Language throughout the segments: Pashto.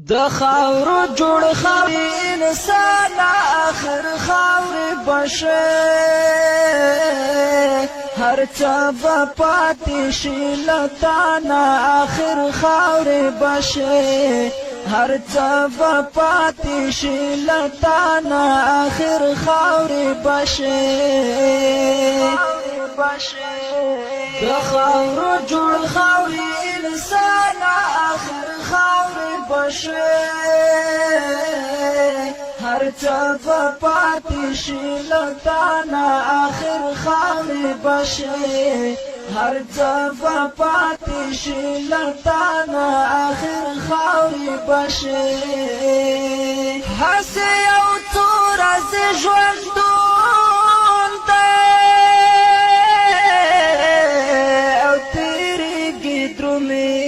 د خاورو جوړ خاورې انسان آخر خاورې بشه هر څه به پاتې شي له تانه آخر خاورې بشه هر څه به پاتې شي له تانه آخر خاورې بشه د خاورو جوړ خاورې انسان آخر خاورې بشه هر څه به پاتې شي له تانه آخر خاورې بشه هر څه به پاتې شي له تانه آخر خاورې بشه هسې یو څو ورځې ژوندون دی او تېرېږي درومې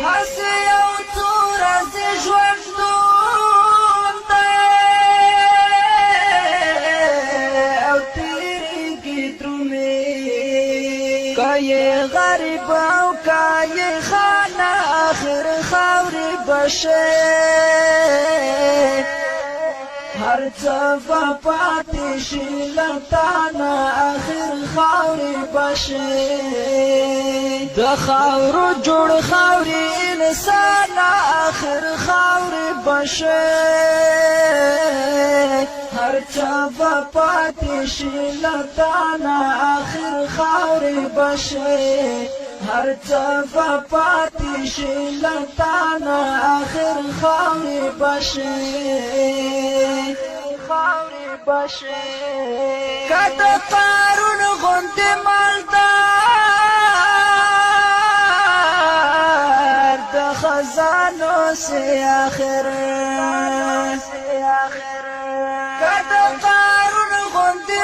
هسې یو څو ورځې ژوندون دی او تېرېږي درومې که یې غریب او که یې خانه آخر خاورې بشه هر څه به پاتې شي له تانه آخر خاورې بشه د خاورو جوړ خاورې انسان آخر خاورې بشه هر څه به پاتې شي له تانه آخر خاورې بشه هر څه به پاتې شي له تانه آخر خاورې بشه که د قارون غوندې مالدار د خزانو سي آخر که د قارون غوندې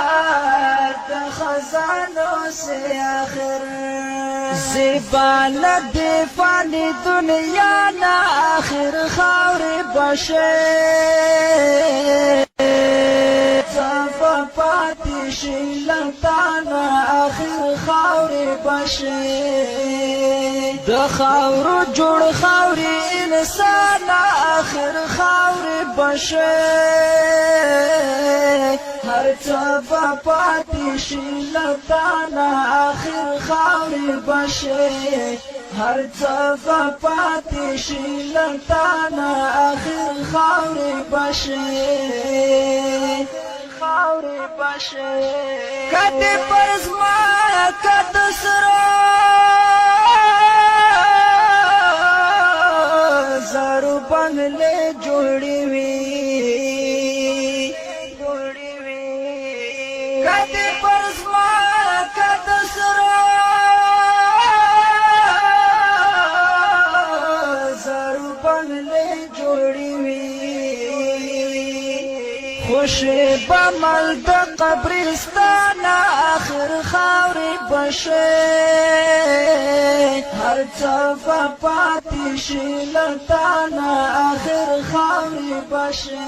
مالدار د خزانو سي آخر زبال دی فانی دنیا نا آخر خاورې بشه څه به پاتې شي له تانه آخر خاورې بشه د خاورو جوړ خاورې انسان آخر خاورې بشه هر څه به پاتې شي له تانه آخر خاورې بشه هر څه به پاتې شي له تانه آخر خاورې بشه که دې پر ځمکه د سرو زرو بنګلې جوړې وي که دې پر ځمکه د سرو زرو بنګلې جوړې وي خوشې به مل د قبرستان آخر خاورې بشه هر څه به پاتې شي له تانه آخر خاورې بشه